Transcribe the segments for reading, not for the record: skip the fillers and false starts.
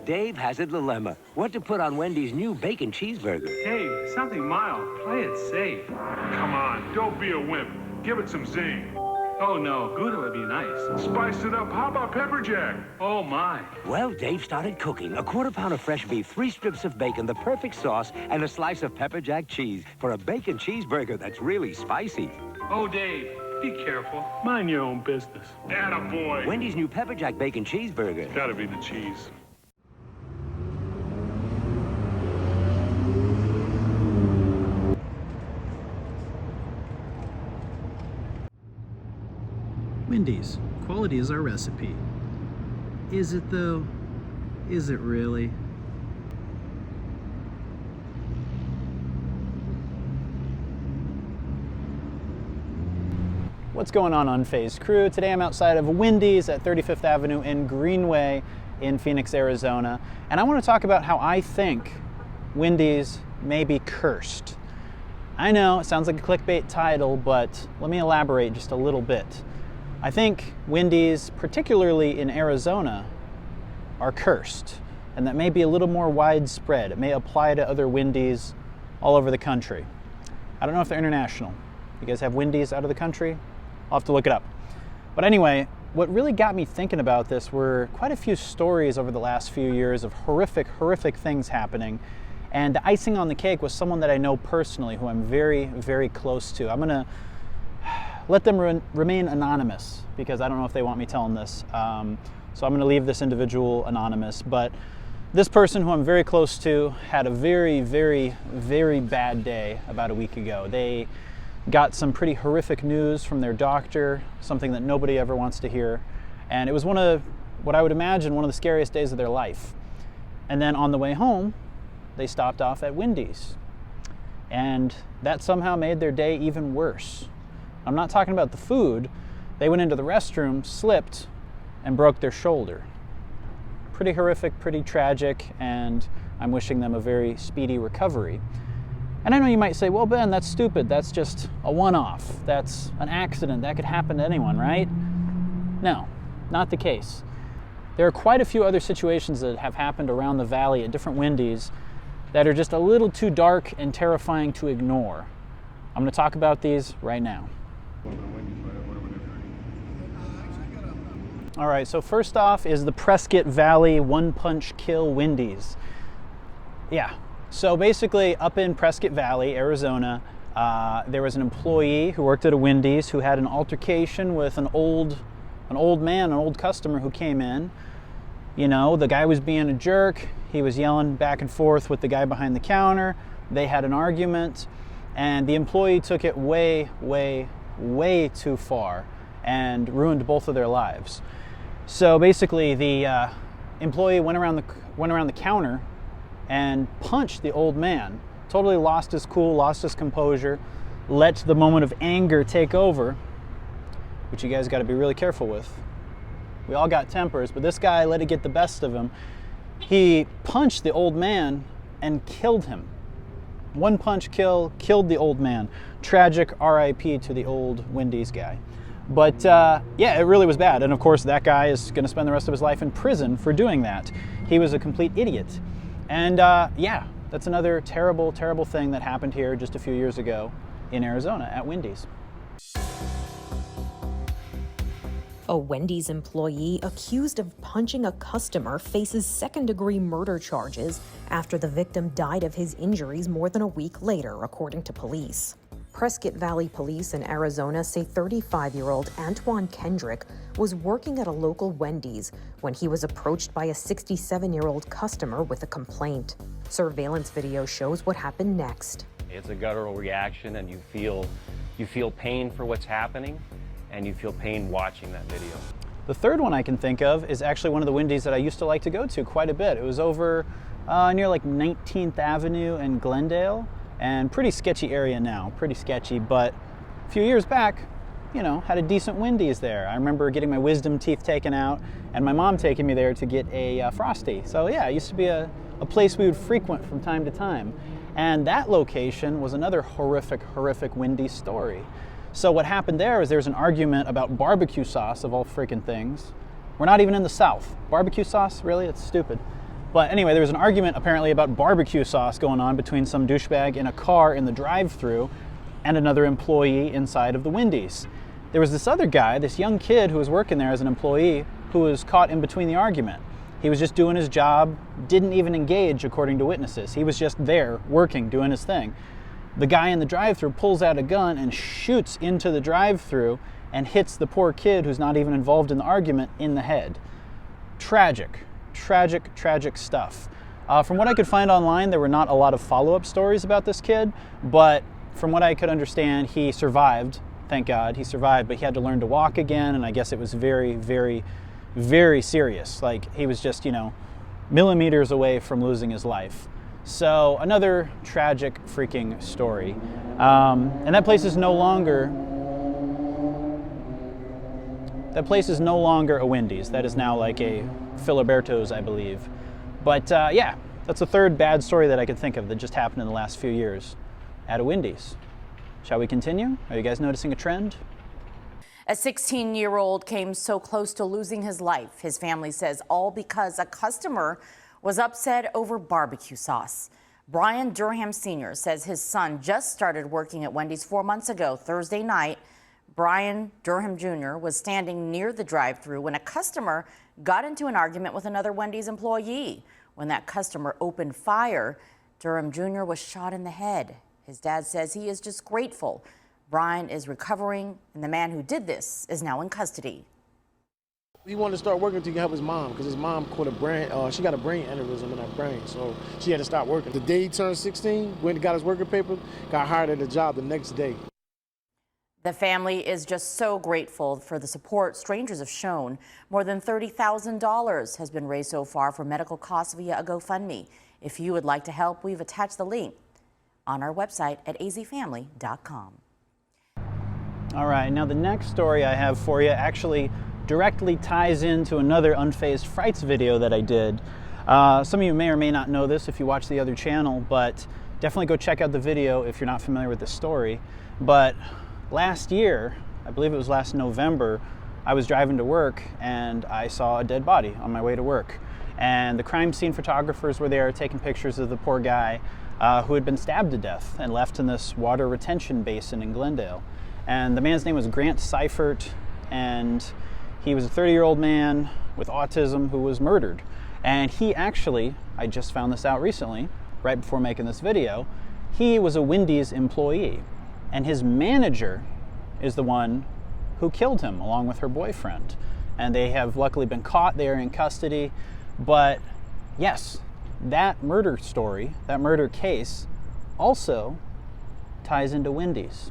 Dave has a dilemma. What to put on Wendy's new bacon cheeseburger? Dave, something mild. Play it safe. Come on, don't be a wimp. Give it some zing. Oh no, Gouda would be nice. Spice it up. How about pepper jack? Oh my. Well, Dave started cooking. A quarter pound of fresh beef, 3 strips of bacon, the perfect sauce, and a slice of pepper jack cheese for a bacon cheeseburger that's really spicy. Oh, Dave, be careful. Mind your own business. Attaboy. Wendy's new pepper jack bacon cheeseburger. Gotta be the cheese. Wendy's, quality is our recipe. Is it though? Is it really? What's going on, Unfazed crew? Today I'm outside of Wendy's at 35th Avenue in Greenway in Phoenix, Arizona. And I want to talk about how I think Wendy's may be cursed. I know, it sounds like a clickbait title, but let me elaborate just a little bit. I think Wendy's, particularly in Arizona, are cursed, and that may be a little more widespread. It may apply to other Wendy's all over the country. I don't know if they're international. You guys have Wendy's out of the country? I'll have to look it up. But anyway, what really got me thinking about this were quite a few stories over the last few years of horrific things happening. And the icing on the cake was someone that I know personally, who I'm very close to. I'm gonna let them remain anonymous because I don't know if they want me telling this. So I'm going to leave this individual anonymous. But this person who I'm very close to had a very bad day about a week ago. They got some pretty horrific news from their doctor, something that nobody ever wants to hear. And it was one of what I would imagine one of the scariest days of their life. And then on the way home, they stopped off at Wendy's. And that somehow made their day even worse. I'm not talking about the food. They went into the restroom, slipped, and broke their shoulder. Pretty horrific, pretty tragic, and I'm wishing them a very speedy recovery. And I know you might say, well, Ben, that's stupid. That's just a one-off. That's an accident. That could happen to anyone, right? No, not the case. There are quite a few other situations that have happened around the valley at different Wendy's that are just a little too dark and terrifying to ignore. I'm going to talk about these right now. All right, so first off is the Prescott Valley one-punch kill Wendy's. Yeah, so basically up in Prescott Valley, Arizona, there was an employee who worked at a Wendy's who had an altercation with an old man, an old customer who came in. You know, the guy was being a jerk. He was yelling back and forth with the guy behind the counter. They had an argument, and the employee took it way too far and ruined both of their lives. So basically the employee went around the counter and punched the old man, totally lost his cool, lost his composure, let the moment of anger take over, which you guys got to be really careful with. We all got tempers, but this guy let it get the best of him. He punched the old man and killed him. One punch kill, killed the old man. Tragic RIP to the old Wendy's guy. But yeah, it really was bad. And of course, that guy is going to spend the rest of his life in prison for doing that. He was a complete idiot. And yeah, that's another terrible thing that happened here just a few years ago in Arizona at Wendy's. A Wendy's employee accused of punching a customer faces second-degree murder charges after the victim died of his injuries more than a week later, according to police. Prescott Valley Police in Arizona say 35-year-old Antoine Kendrick was working at a local Wendy's when he was approached by a 67-year-old customer with a complaint. Surveillance video shows what happened next. It's a guttural reaction, and you feel pain for what's happening, and you feel pain watching that video. The third one I can think of is actually one of the Wendy's that I used to like to go to quite a bit. It was over near like 19th Avenue in Glendale, and pretty sketchy area now, pretty sketchy, but a few years back, you know, had a decent Wendy's there. I remember getting my wisdom teeth taken out and my mom taking me there to get a Frosty. So yeah, it used to be a place we would frequent from time to time. And that location was another horrific Wendy's story. So what happened there is there was an argument about barbecue sauce, of all freaking things. We're not even in the South. Barbecue sauce, really? It's stupid. But anyway, there was an argument apparently about barbecue sauce going on between some douchebag in a car in the drive-thru and another employee inside of the Wendy's. There was this other guy, this young kid who was working there as an employee, who was caught in between the argument. He was just doing his job, didn't even engage according to witnesses. He was just there, working, doing his thing. The guy in the drive-thru pulls out a gun and shoots into the drive-thru and hits the poor kid who's not even involved in the argument in the head. Tragic, tragic, tragic stuff. From what I could find online, there were not a lot of follow-up stories about this kid, but from what I could understand, he survived. Thank God he survived, but he had to learn to walk again, and I guess it was very, very, very serious. Like, he was just, millimeters away from losing his life. So another tragic freaking story. And that place is no longer a Wendy's. That is now like a Filiberto's, I believe. But yeah, that's the third bad story that I could think of that just happened in the last few years at a Wendy's. Shall we continue? Are you guys noticing a trend? A 16-year-old came so close to losing his life. His family says all because a customer was upset over barbecue sauce. Brian Durham Sr. says his son just started working at Wendy's 4 months ago. Thursday night, Brian Durham Jr. was standing near the drive-thru when a customer got into an argument with another Wendy's employee. When that customer opened fire, Durham Jr. was shot in the head. His dad says he is just grateful. Brian is recovering, and the man who did this is now in custody. He wanted to start working to help his mom because his mom caught she got a brain aneurysm in her brain, so she had to stop working. The day he turned 16, went and got his working paper, got hired at a job the next day. The family is just so grateful for the support strangers have shown. More than $30,000 has been raised so far for medical costs via a GoFundMe. If you would like to help, we've attached the link on our website at azfamily.com. All right, now the next story I have for you actually directly ties into another Unfazed Frights video that I did. Some of you may or may not know this if you watch the other channel, but definitely go check out the video if you're not familiar with the story. But last year, I believe it was last November, I was driving to work and I saw a dead body on my way to work. And the crime scene photographers were there taking pictures of the poor guy who had been stabbed to death and left in this water retention basin in Glendale. And the man's name was Grant Seifert, and he was a 30-year-old man with autism who was murdered. And he actually, I just found this out recently, right before making this video, he was a Wendy's employee. And his manager is the one who killed him along with her boyfriend. And they have luckily been caught. They are in custody. But yes, that murder story, that murder case, also ties into Wendy's.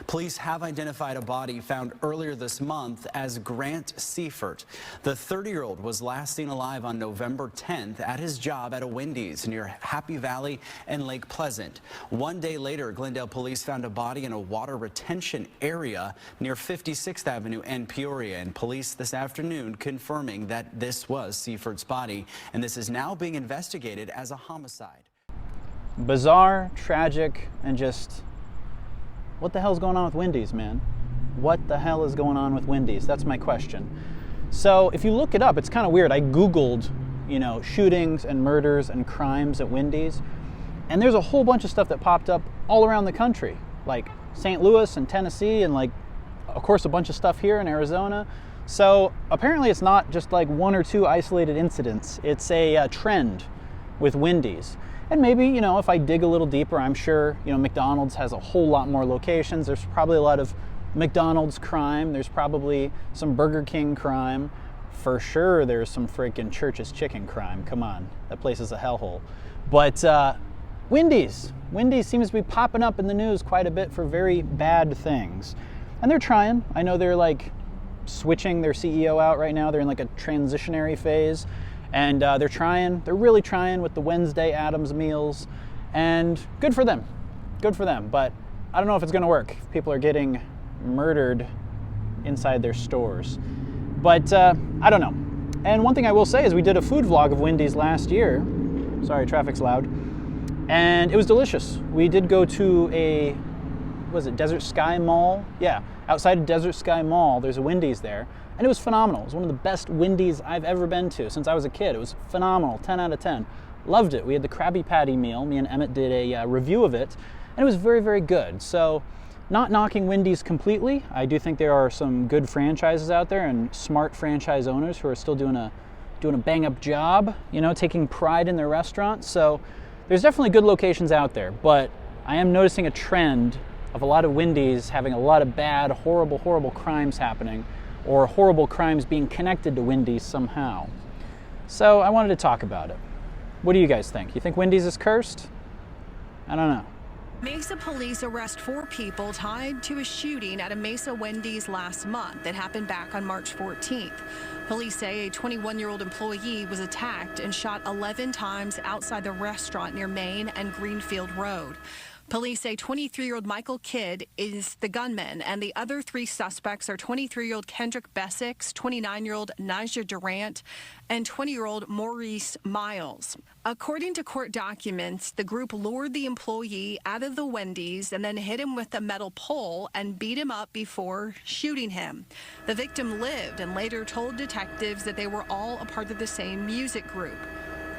Police have identified a body found earlier this month as Grant Seifert. The 30-year-old was last seen alive on November 10th at his job at a Wendy's near Happy Valley and Lake Pleasant. 1 day later, Glendale police found a body in a water retention area near 56th Avenue and Peoria, and police this afternoon confirming that this was Seifert's body, and this is now being investigated as a homicide. Bizarre, tragic, and just... what the hell's going on with Wendy's, man? What the hell is going on with Wendy's? That's my question. So if you look it up, it's kind of weird. I Googled, shootings and murders and crimes at Wendy's, and there's a whole bunch of stuff that popped up all around the country, like St. Louis and Tennessee, and of course, a bunch of stuff here in Arizona. So apparently it's not just like one or two isolated incidents. It's a trend with Wendy's. And maybe, if I dig a little deeper, I'm sure, McDonald's has a whole lot more locations. There's probably a lot of McDonald's crime. There's probably some Burger King crime. For sure, there's some freaking Church's Chicken crime. Come on, that place is a hellhole. But Wendy's seems to be popping up in the news quite a bit for very bad things. And they're trying. I know they're switching their CEO out right now. They're in a transitionary phase. And they're really trying with the Wednesday Addams meals, and good for them, but I don't know if it's gonna work. People are getting murdered inside their stores, but I don't know. And one thing I will say is we did a food vlog of Wendy's last year. Sorry, traffic's loud. And it was delicious. We did go to Desert Sky Mall? Yeah, outside of Desert Sky Mall, there's a Wendy's there. And it was phenomenal. It was one of the best Wendy's I've ever been to since I was a kid. It was phenomenal, 10 out of 10. Loved it. We had the Krabby Patty meal. Me and Emmett did a review of it, and it was very, very good. So, not knocking Wendy's completely. I do think there are some good franchises out there and smart franchise owners who are still doing a bang-up job, you know, taking pride in their restaurants. So there's definitely good locations out there, but I am noticing a trend of a lot of Wendy's having a lot of bad, horrible, horrible crimes happening, or horrible crimes being connected to Wendy's somehow. So I wanted to talk about it. What do you guys think? You think Wendy's is cursed? I don't know. Mesa police arrest 4 people tied to a shooting at a Mesa Wendy's last month that happened back on March 14th. Police say a 21-year-old employee was attacked and shot 11 times outside the restaurant near Main and Greenfield Road. Police say 23-year-old Michael Kidd is the gunman, and the other 3 suspects are 23-year-old Kendrick Bessex, 29-year-old Naja Durant, and 20-year-old Maurice Miles. According to court documents, the group lured the employee out of the Wendy's and then hit him with a metal pole and beat him up before shooting him. The victim lived and later told detectives that they were all a part of the same music group.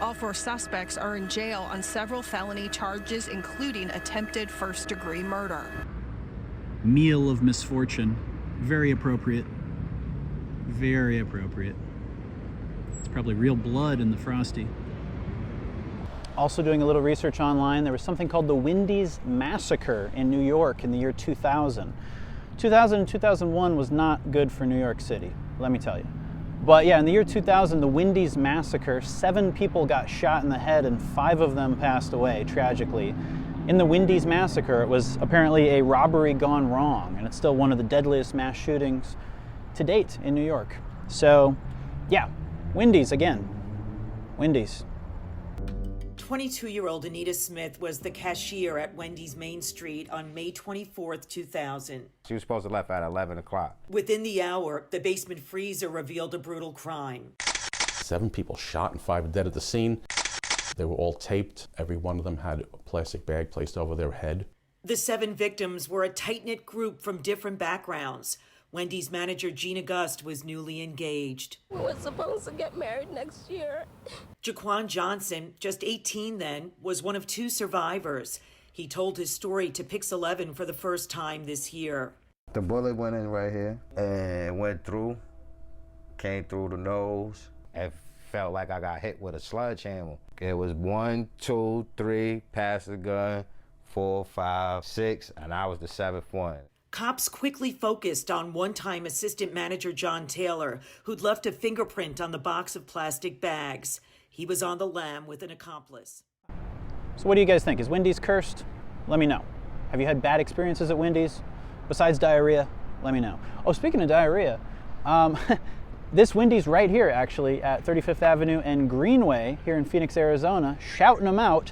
All 4 suspects are in jail on several felony charges, including attempted first-degree murder. Meal of misfortune. Very appropriate. Very appropriate. It's probably real blood in the Frosty. Also doing a little research online, there was something called the Wendy's's Massacre in New York in the year 2000. 2000 and 2001 was not good for New York City, let me tell you. But yeah, in the year 2000, the Wendy's's Massacre, 7 people got shot in the head and 5 of them passed away, tragically. In the Wendy's's Massacre, it was apparently a robbery gone wrong, and it's still one of the deadliest mass shootings to date in New York. So, yeah, Wendy's again. Wendy's. 22-year-old Anita Smith was the cashier at Wendy's Main Street on May 24th, 2000. She was supposed to left at 11 o'clock. Within the hour, the basement freezer revealed a brutal crime. 7 people shot and 5 dead at the scene. They were all taped. Every one of them had a plastic bag placed over their head. The 7 victims were a tight-knit group from different backgrounds. Wendy's manager Gina Gust was newly engaged. We were supposed to get married next year. Jaquan Johnson, just 18 then, was one of 2 survivors. He told his story to Pix 11 for the first time this year. The bullet went in right here and went through, came through the nose. It felt like I got hit with a sledgehammer. It was 1, 2, 3, pass the gun, 4, 5, 6, and I was the 7th one. Cops quickly focused on one-time assistant manager John Taylor, who'd left a fingerprint on the box of plastic bags. He was on the lam with an accomplice. So what do you guys think? Is Wendy's cursed? Let me know. Have you had bad experiences at Wendy's? Besides diarrhea, let me know. Oh, speaking of diarrhea, this Wendy's right here, actually, at 35th Avenue and Greenway here in Phoenix, Arizona, shouting them out.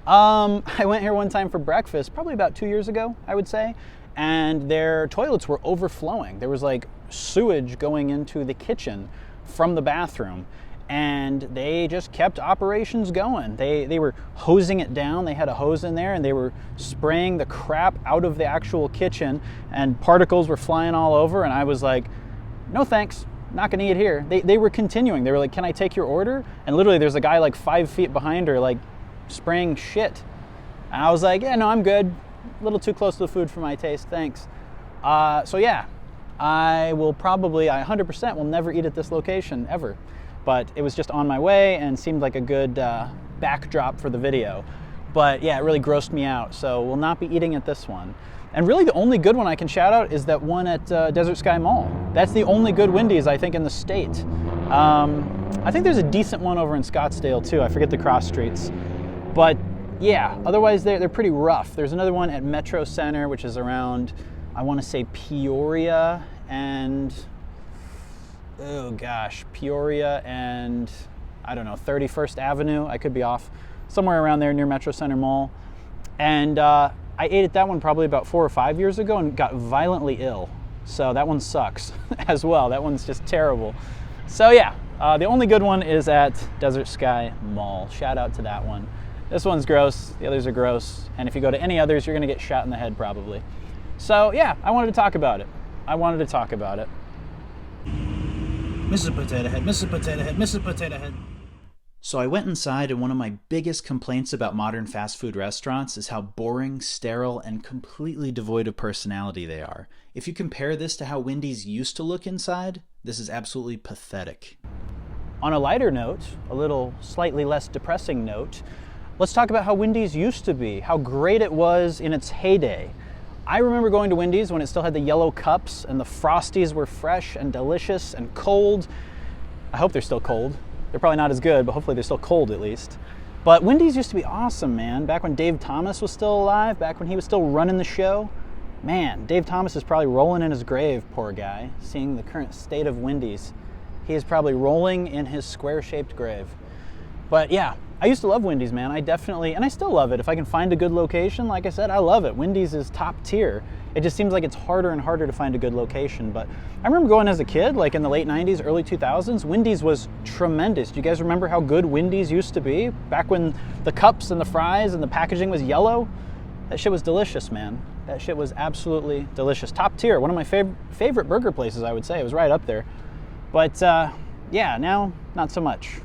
I went here one time for breakfast, probably about 2 years ago, I would say, and their toilets were overflowing. There was like sewage going into the kitchen from the bathroom, and they just kept operations going. They were hosing it down. They had a hose in there, and they were spraying the crap out of the actual kitchen, and particles were flying all over, and I was like, no thanks, not gonna eat here. They were continuing. They were like, can I take your order? And literally there's a guy like 5 feet behind her, like spraying shit. And I was like, yeah, no, I'm good. A little too close to the food for my taste, thanks. So yeah, I 100% will never eat at this location, ever. But it was just on my way and seemed like a good backdrop for the video. But yeah, it really grossed me out, so we'll not be eating at this one. And really the only good one I can shout out is that one at Desert Sky Mall. That's the only good Wendy's, I think, in the state. I think there's a decent one over in Scottsdale too. I forget the cross streets. But yeah, otherwise they're pretty rough. There's another one at Metro Center, which is around, I want to say Peoria and, oh gosh, Peoria and, I don't know, 31st Avenue. I could be off. Somewhere around there near Metro Center Mall. And I ate at that one probably about 4 or 5 years ago and got violently ill. So that one sucks as well. That one's just terrible. So yeah, the only good one is at Desert Sky Mall. Shout out to that one. This one's gross, the others are gross, and if you go to any others, you're gonna get shot in the head probably. So yeah, I wanted to talk about it. Mrs. Potato Head, Mrs. Potato Head, Mrs. Potato Head. So I went inside, and one of my biggest complaints about modern fast food restaurants is how boring, sterile, and completely devoid of personality they are. If you compare this to how Wendy's used to look inside, this is absolutely pathetic. On a lighter note, a little slightly less depressing note, let's talk about how Wendy's used to be, how great it was in its heyday. I remember going to Wendy's when it still had the yellow cups and the Frosties were fresh and delicious and cold. I hope they're still cold. They're probably not as good, but hopefully they're still cold at least. But Wendy's used to be awesome, man. Back when Dave Thomas was still alive, back when he was still running the show. Man, Dave Thomas is probably rolling in his grave, poor guy, seeing the current state of Wendy's. He is probably rolling in his square-shaped grave. But yeah, I used to love Wendy's, man. I definitely, and I still love it. If I can find a good location, like I said, I love it. Wendy's is top tier. It just seems like it's harder and harder to find a good location. But I remember going as a kid, like in the late 90s, early 2000s, Wendy's was tremendous. Do you guys remember how good Wendy's used to be? Back when the cups and the fries and the packaging was yellow? That shit was delicious, man. That shit was absolutely delicious. Top tier, one of my favorite burger places, I would say. It was right up there. But yeah, now, not so much.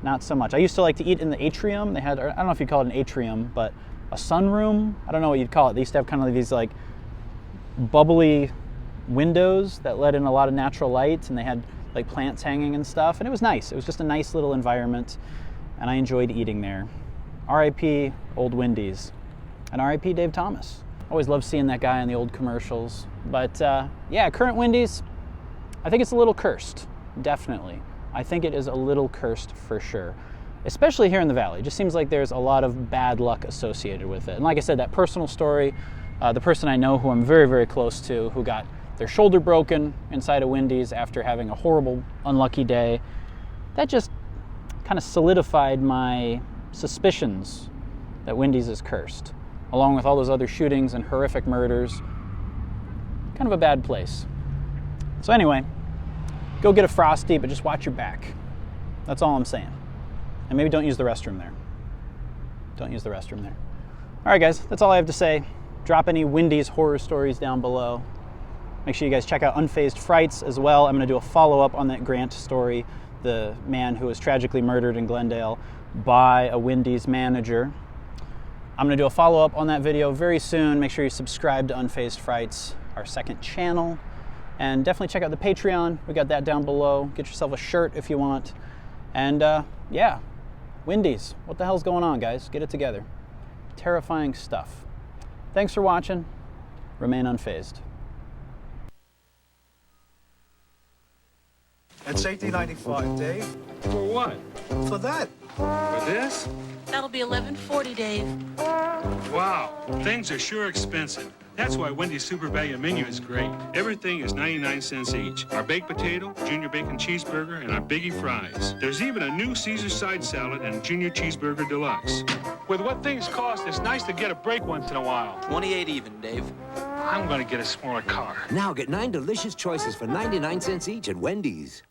Not so much. I used to like to eat in the atrium. They had, I don't know if you'd call it an atrium, but a sunroom. I don't know what you'd call it. They used to have kind of these like bubbly windows that let in a lot of natural light, and they had like plants hanging and stuff, and it was nice. It was just a nice little environment, and I enjoyed eating there. R.I.P. old Wendy's, and R.I.P. Dave Thomas. Always loved seeing that guy in the old commercials. But yeah, current Wendy's, I think it's a little cursed, definitely. I think it is a little cursed for sure, especially here in the Valley. It just seems like there's a lot of bad luck associated with it. And like I said, that personal story, the person I know who I'm very, very close to, who got their shoulder broken inside of Wendy's after having a horrible, unlucky day, that just kind of solidified my suspicions that Wendy's is cursed, along with all those other shootings and horrific murders. Kind of a bad place. So anyway, go get a Frosty, but just watch your back. That's all I'm saying. And maybe don't use the restroom there. Don't use the restroom there. All right, guys, that's all I have to say. Drop any Wendy's horror stories down below. Make sure you guys check out Unfazed Frights as well. I'm going to do a follow-up on that Grant story, the man who was tragically murdered in Glendale by a Wendy's manager. I'm going to do a follow-up on that video very soon. Make sure you subscribe to Unfazed Frights, our second channel. And definitely check out the Patreon. We got that down below. Get yourself a shirt if you want. And yeah, Wendy's. What the hell's going on, guys? Get it together. Terrifying stuff. Thanks for watching. Remain unfazed. It's $18.95, Dave. For what? For that. For this? That'll be $11.40, Dave. Wow, things are sure expensive. That's why Wendy's Super Value Menu is great. Everything is 99 cents each. Our baked potato, junior bacon cheeseburger, and our biggie fries. There's even a new Caesar side salad and junior cheeseburger deluxe. With what things cost, it's nice to get a break once in a while. 28 even, Dave. I'm gonna get a smaller car. Now get 9 delicious choices for 99 cents each at Wendy's.